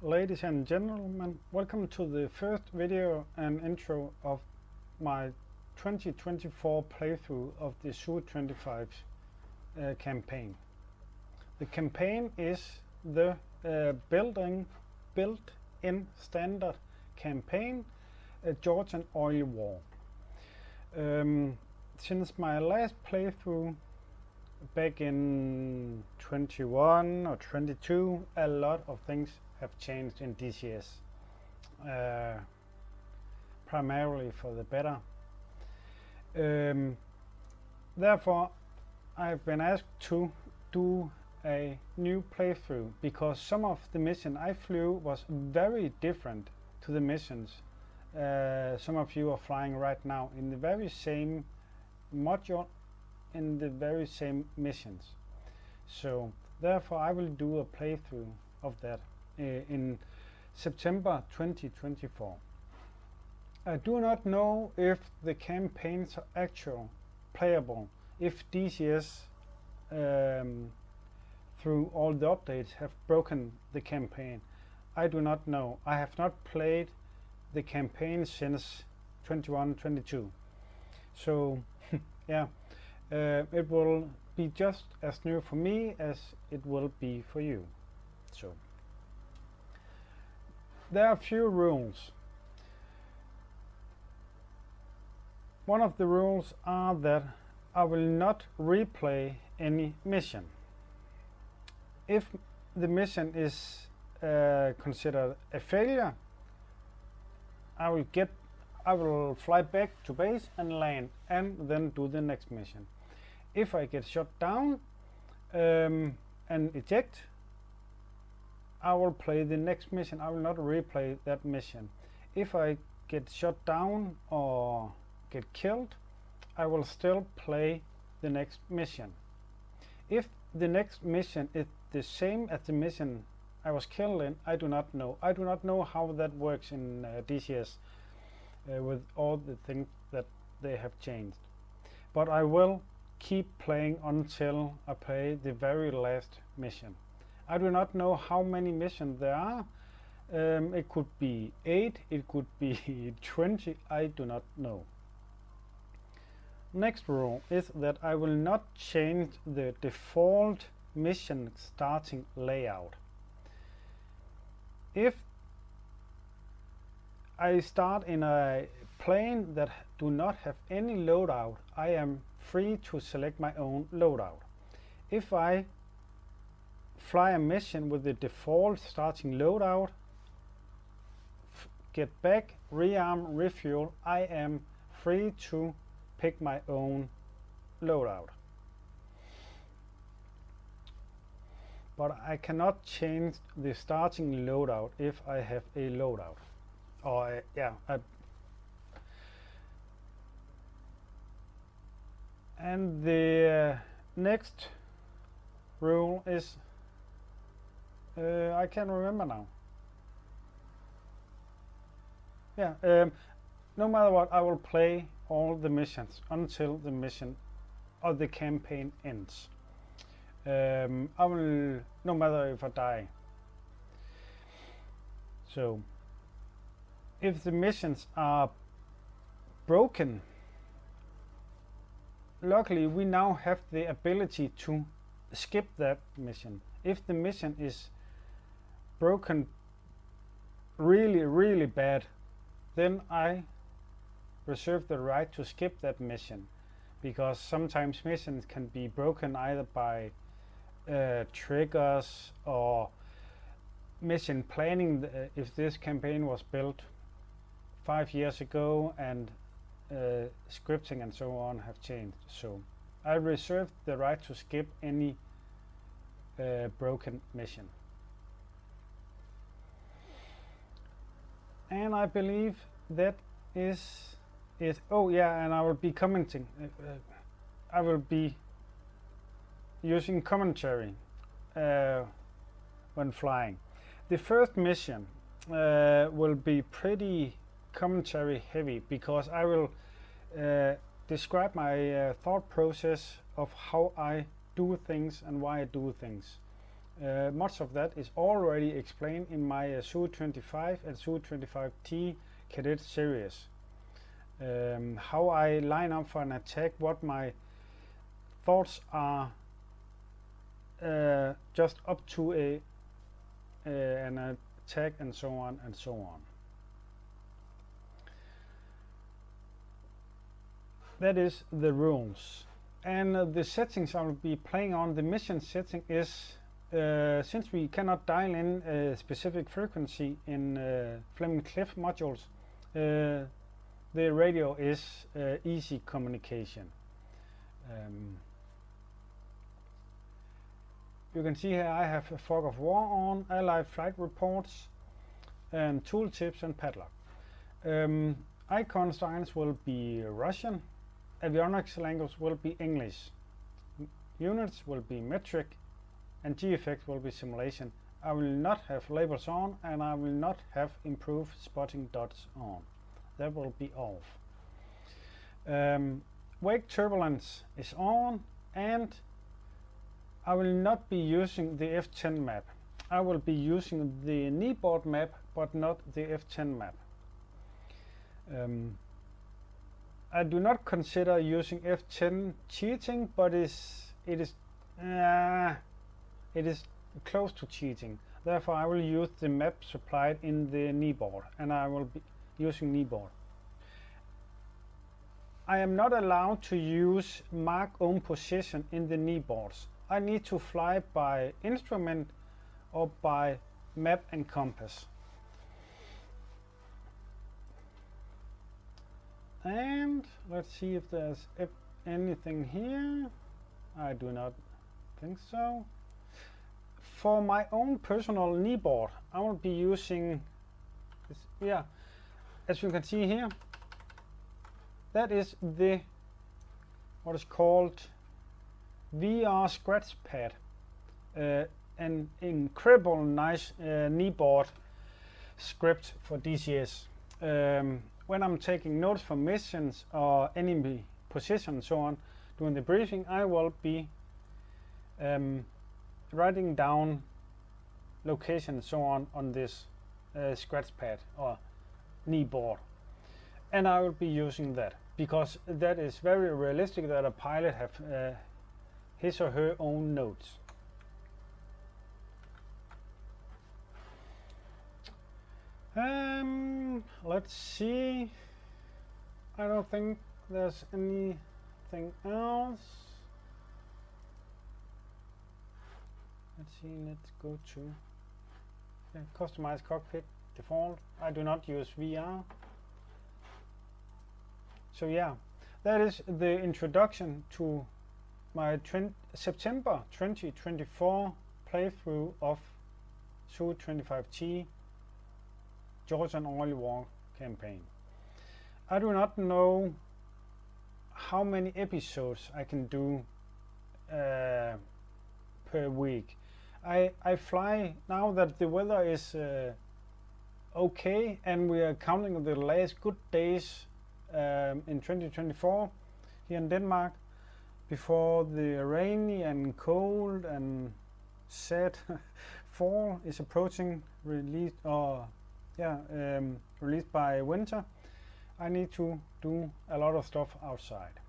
Ladies and gentlemen, welcome to the first video and intro of my 2024 playthrough of the Su-25 campaign. The campaign is the built-in standard campaign, Georgian Oil War. Since my last playthrough back in 21 or 22, a lot of things have changed in DCS, primarily for the better. Therefore, I've been asked to do a new playthrough because some of the mission I flew was very different to the missions some of you are flying right now in the very same module, in the very same missions. So therefore I will do a playthrough of that in September 2024. I do not know if the campaigns are actually playable, if DCS through all the updates have broken the campaign. I do not know. I have not played the campaign since 21-22. So yeah, it will be just as new for me as it will be for you. So there are a few rules. One of the rules are that I will not replay any mission. If the mission is considered a failure, I will fly back to base and land and then do the next mission. If I get shot down and eject, I will play the next mission. I will not replay that mission. If I get shot down or get killed, I will still play the next mission. If the next mission is the same as the mission I was killed in, I do not know. I do not know how that works in DCS with all the things that they have changed. But I will keep playing until I play the very last mission. I do not know how many missions there are. It could be 8, it could be 20, I do not know. Next rule is that I will not change the default mission starting layout. If I start in a plane that do not have any loadout, I am free to select my own loadout. If I fly a mission with the default starting loadout, get back, rearm, refuel, I am free to pick my own loadout. But I cannot change the starting loadout if I have a loadout. Or and the next rule is I can't remember now. No matter what, I will play all the missions until the mission or the campaign ends. I will, no matter if I die. So if the missions are broken, luckily we now have the ability to skip that mission. If the mission is broken really bad, then I reserve the right to skip that mission, because sometimes missions can be broken either by triggers or mission planning. If this campaign was built 5 years ago and scripting and so on have changed, so I reserve the right to skip any broken mission. And I believe that is it. Oh yeah, and I will be commenting. I will be using commentary when flying. The first mission will be pretty commentary heavy, because I will describe my thought process of how I do things and why I do things. Much of that is already explained in my Su-25 and Su-25T cadet series. How I line up for an attack, what my thoughts are just up to an attack, and so on and so on. That is the rules. And the settings I will be playing on, the mission setting is, since we cannot dial in a specific frequency in Fleming Cliff modules, the radio is easy communication. You can see here I have a fog of war on, allied flight reports, and tooltips and padlock. Icon styles will be Russian. Avionics language will be English. Units will be metric, and GFX will be simulation. I will not have labels on, and I will not have improved spotting dots on. That will be off. Wake turbulence is on, and I will not be using the F10 map. I will be using the kneeboard map, but not the F10 map. I do not consider using F10 cheating, but it is close to cheating. Therefore, I will use the map supplied in the kneeboard, and I will be using kneeboard. I am not allowed to use mark own position in the kneeboards. I need to fly by instrument or by map and compass. And let's see if there's anything here. I do not think so. For my own personal kneeboard, I will be using this, yeah, as you can see here, that is the what is called VR scratch pad, an incredible nice kneeboard script for DCS. When I'm taking notes for missions or enemy position and so on during the briefing, I will be writing down location and so on this scratch pad or kneeboard, and I will be using that because that is very realistic that a pilot have his or her own notes. Let's see. I don't think there's anything else. Let's see, let's go to customize cockpit default. I do not use VR. So yeah, that is the introduction to my September 2024 playthrough of Su-25T Georgian Oil War campaign. I do not know how many episodes I can do per week. I fly now that the weather is okay, and we are counting the last good days in 2024 here in Denmark before the rainy and cold and sad fall is approaching, released by winter. I need to do a lot of stuff outside.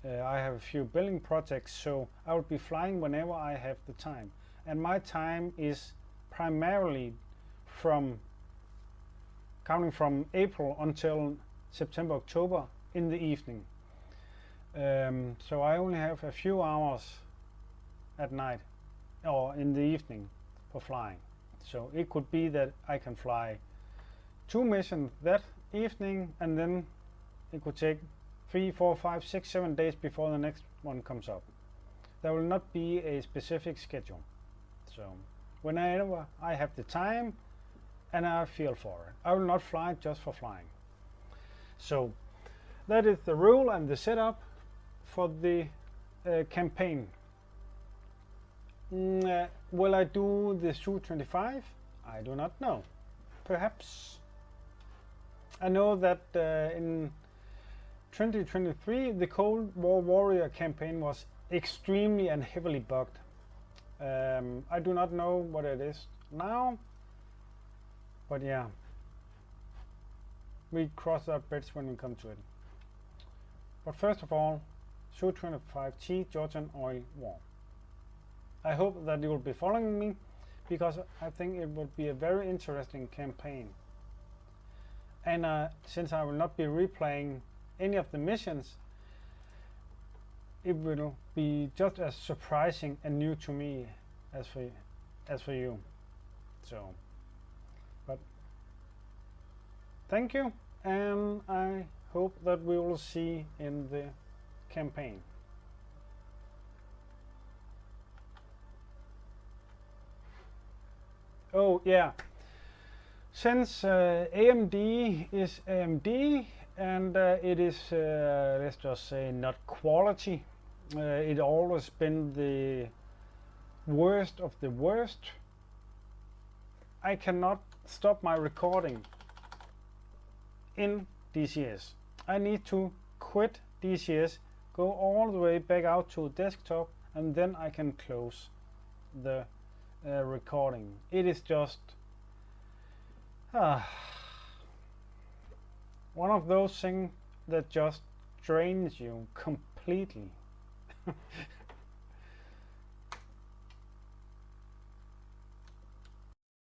I have a few building projects, so I will be flying whenever I have the time. And my time is primarily counting from April until September, October in the evening. So I only have a few hours at night or in the evening for flying. So it could be that I can fly 2 missions that evening, and then it could take 3, 4, 5, 6, 7 days before the next one comes up. There will not be a specific schedule. So whenever I have the time and I feel for it, I will not fly just for flying. So that is the rule and the setup for the campaign. Will I do the Su-25? I do not know. Perhaps. I know that in 2023 the Cold War Warrior campaign was extremely and heavily bugged. I do not know what it is now, but yeah, we cross that bridge when we come to it. But first of all, Su-25T Georgian Oil War. I hope that you will be following me, because I think it will be a very interesting campaign. And since I will not be replaying any of the missions, it will be just as surprising and new to me as for you. So, but thank you, and I hope that we will see in the campaign. Oh yeah, since AMD is AMD and it is, let's just say, not quality, it always been the worst of the worst, I cannot stop my recording in DCS. I need to quit DCS, go all the way back out to desktop, and then I can close the recording. It is just one of those things that just drains you completely.